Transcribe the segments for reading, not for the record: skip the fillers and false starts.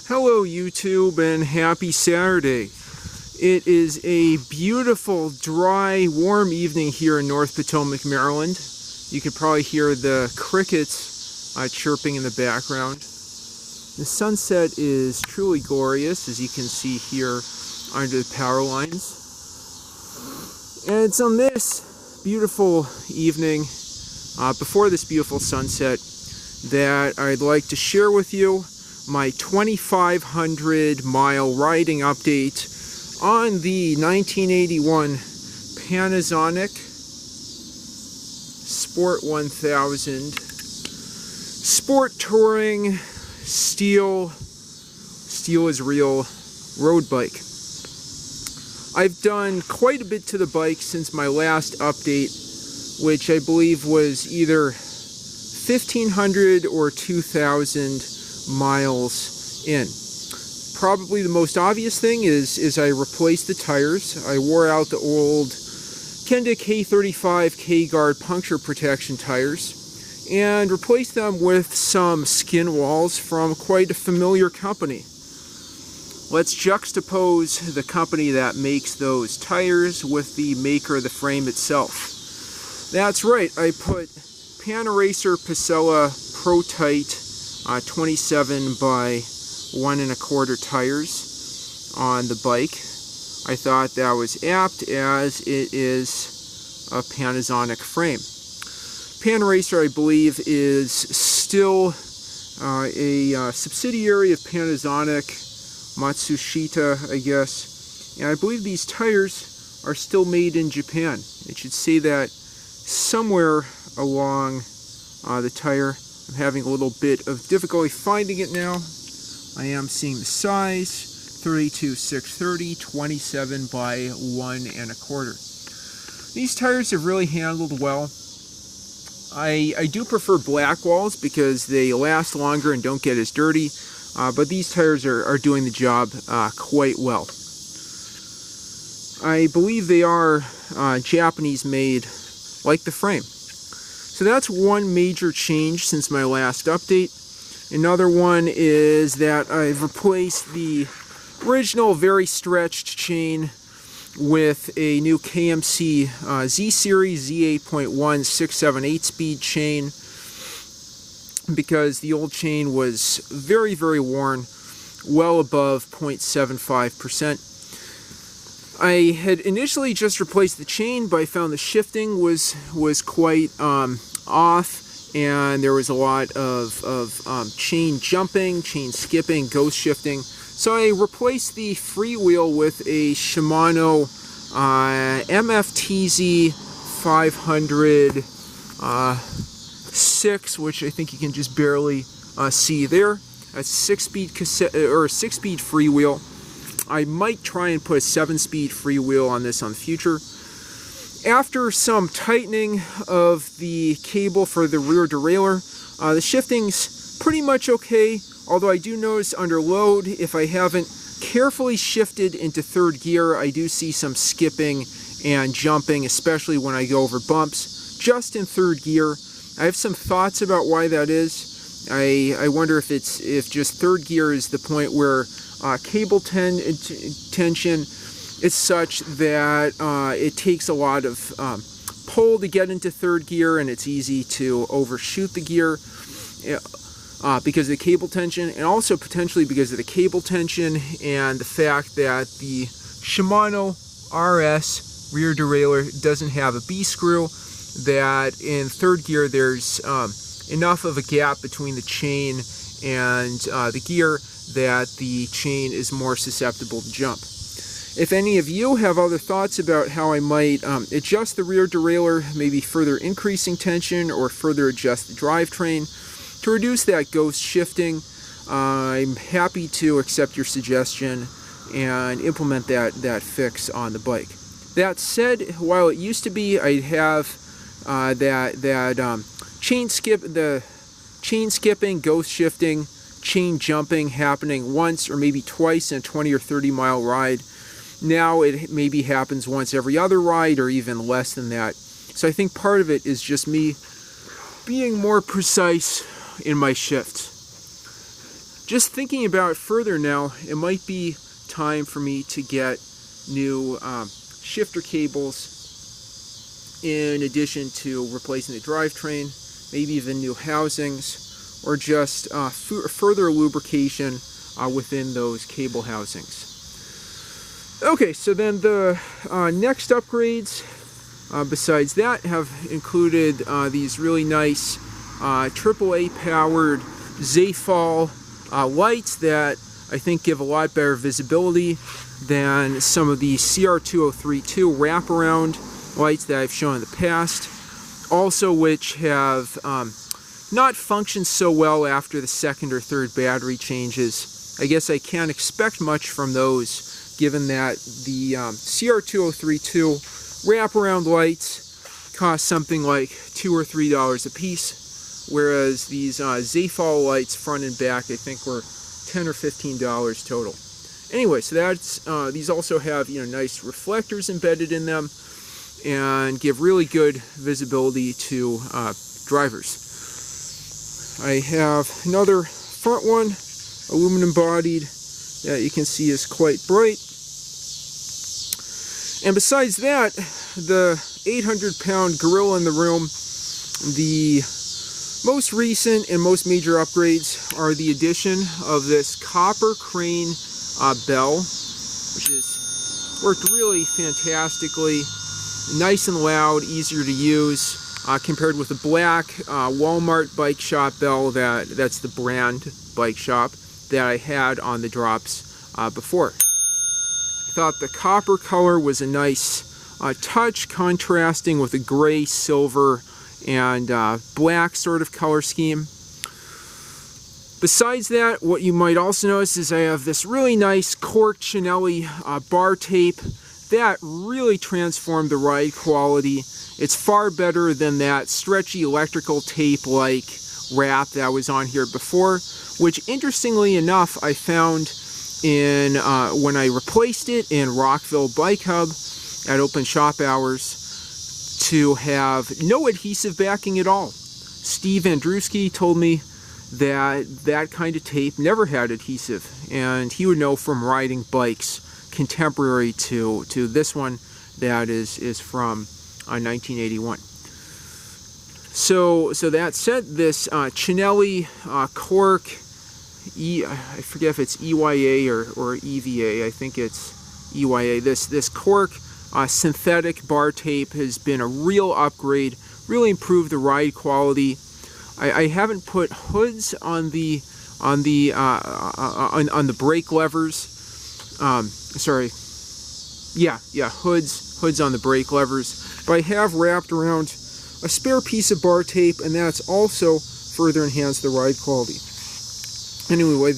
Hello YouTube and happy Saturday. It is a beautiful, dry, warm evening here in North Potomac, Maryland. You can probably hear the crickets chirping in the background. The sunset is truly glorious, as you can see here under the power lines. And it's on this beautiful evening, before this beautiful sunset, that I'd like to share with you my 2,500 mile riding update on the 1981 Panasonic Sport 1000 Sport Touring Steel is Real road bike. I've done quite a bit to the bike since my last update, which I believe was either 1,500 or 2,000 miles in. Probably the most obvious thing is I replaced the tires. I wore out the old Kenda K35 K-Guard puncture protection tires and replaced them with some skin walls from quite a familiar company. Let's juxtapose the company that makes those tires with the maker of the frame itself. That's right, I put Panasonic Sport Pro Tight 27 by 1 1/4 tires on the bike. I thought that was apt, as it is a Panasonic frame. Panasonic, I believe, is still a subsidiary of Panasonic, Matsushita, I guess. And I believe these tires are still made in Japan. It should say that somewhere along the tire. I'm having a little bit of difficulty finding it now. I am seeing the size, 32/630, 27 by 1 1/4. These tires have really handled well. I do prefer black walls because they last longer and don't get as dirty, but these tires are doing the job quite well. I believe they are Japanese made, like the frame. So that's one major change since my last update. Another one is that I've replaced the original very stretched chain with a new KMC Z-Series Z8.1 6/7/8 speed chain, because the old chain was very, very worn, well above 0.75%. I had initially just replaced the chain, but I found the shifting was quite off, and there was a lot of chain jumping, chain skipping, ghost shifting. So I replaced the freewheel with a Shimano MFTZ 500 6, which I think you can just barely see there. A 6-speed cassette or a 6-speed freewheel. I might try and put a 7-speed freewheel on this on the future. After some tightening of the cable for the rear derailleur, the shifting's pretty much okay, although I do notice under load, if I haven't carefully shifted into third gear, I do see some skipping and jumping, especially when I go over bumps, just in third gear. I have some thoughts about why that is. I wonder if just third gear is the point where cable tension is such that it takes a lot of pull to get into third gear, and it's easy to overshoot the gear because of the cable tension, and also potentially because of the cable tension and the fact that the Shimano RS rear derailleur doesn't have a B-screw, that in third gear there's enough of a gap between the chain and the gear that the chain is more susceptible to jump. If any of you have other thoughts about how I might adjust the rear derailleur, maybe further increasing tension or further adjust the drivetrain to reduce that ghost shifting, I'm happy to accept your suggestion and implement that fix on the bike. That said, while it used to be I'd have chain skipping, ghost shifting, chain jumping happening once or maybe twice in a 20 or 30 mile ride. Now it maybe happens once every other ride or even less than that. So I think part of it is just me being more precise in my shifts. just thinking about it further now, it might be time for me to get new shifter cables in addition to replacing the drivetrain, maybe even new housings, or just further lubrication within those cable housings. Okay, so then the next upgrades besides that have included these really nice AAA powered Zafal lights that I think give a lot better visibility than some of the CR2032 wraparound lights that I've shown in the past, also which have not functioned so well after the second or third battery changes. I guess I can't expect much from those, given that the CR2032 wraparound lights cost something like $2 or $3 a piece, whereas these Zafal lights front and back I think were $10 or $15 total. Anyway, so that's these also have nice reflectors embedded in them and give really good visibility to drivers. I have another front one, aluminum bodied, that you can see is quite bright. And besides that, the 800-pound gorilla in the room, the most recent and most major upgrades are the addition of this copper crane bell, which has worked really fantastically. Nice and loud, easier to use, compared with the black Walmart bike shop bell that's the brand bike shop that I had on the drops before. I thought the copper color was a nice touch, contrasting with a gray, silver, and black sort of color scheme. Besides that, what you might also notice is I have this really nice cork Cinelli bar tape that really transformed the ride quality. It's far better than that stretchy electrical tape like wrap that was on here before, which interestingly enough I found in when I replaced it in Rockville Bike Hub at open shop hours to have no adhesive backing at all. Steve Andruski told me that that kind of tape never had adhesive, and he would know from riding bikes contemporary to this one that is from 1981. So that said, this Cinelli cork, I forget if it's EYA or EVA, I think it's EYA. This cork synthetic bar tape has been a real upgrade, really improved the ride quality. I haven't put hoods on the brake levers. Hoods on the brake levers, but I have wrapped around a spare piece of bar tape, and that's also further enhanced the ride quality. Anyway,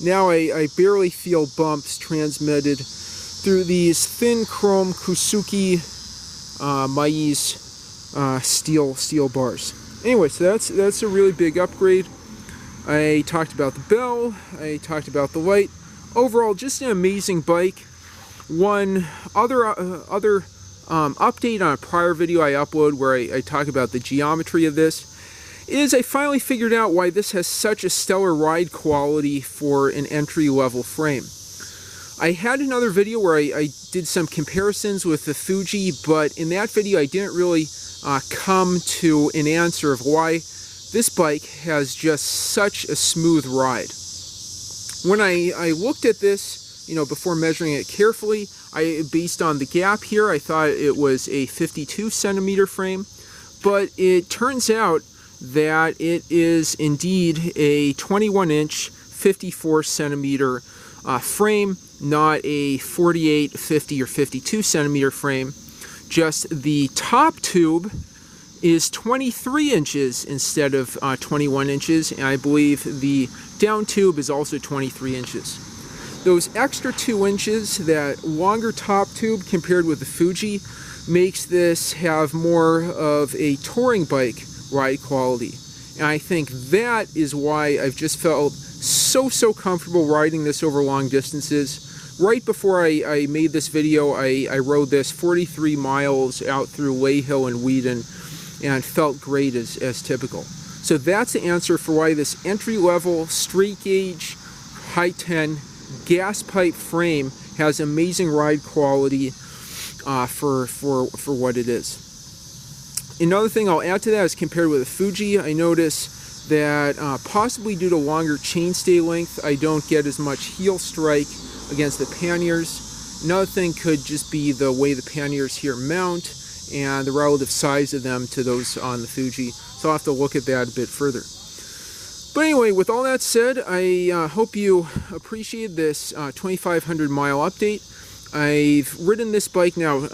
now I barely feel bumps transmitted through these thin chrome Kusuki Maize steel bars. Anyway, so that's a really big upgrade. I talked about the bell, I talked about the light. Overall, just an amazing bike. One other update on a prior video I uploaded where I talk about the geometry of this is I finally figured out why this has such a stellar ride quality for an entry-level frame. I had another video where I did some comparisons with the Fuji, but in that video I didn't really come to an answer of why this bike has just such a smooth ride. When I looked at this, before measuring it carefully, based on the gap here, I thought it was a 52 centimeter frame, but it turns out that it is indeed a 21-inch, 54 centimeter frame, not a 48, 50, or 52 centimeter frame. Just the top tube is 23 inches instead of 21 inches, and I believe the down tube is also 23 inches. Those extra 2 inches, that longer top tube compared with the Fuji, makes this have more of a touring bike ride quality. And I think that is why I've just felt so comfortable riding this over long distances. Right before I made this video, I rode this 43 miles out through Lay Hill and Wheaton, and felt great as typical. So that's the answer for why this entry-level, straight gauge, high 10 gas pipe frame has amazing ride quality for what it is. Another thing I'll add to that is compared with a Fuji, I notice that possibly due to longer chainstay length, I don't get as much heel strike against the panniers. Another thing could just be the way the panniers here mount and the relative size of them to those on the Fuji. So I'll have to look at that a bit further. But anyway, with all that said, I hope you appreciate this 2,500 mile update. I've ridden this bike now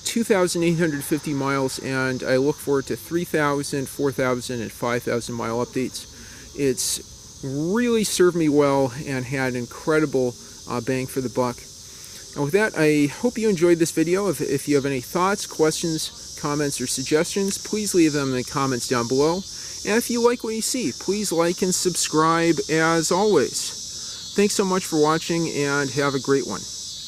2,850 miles, and I look forward to 3,000, 4,000, and 5,000 mile updates. It's really served me well and had incredible bang for the buck. And with that, I hope you enjoyed this video. If you have any thoughts, questions, comments, or suggestions, please leave them in the comments down below. And if you like what you see, please like and subscribe as always. Thanks so much for watching, and have a great one.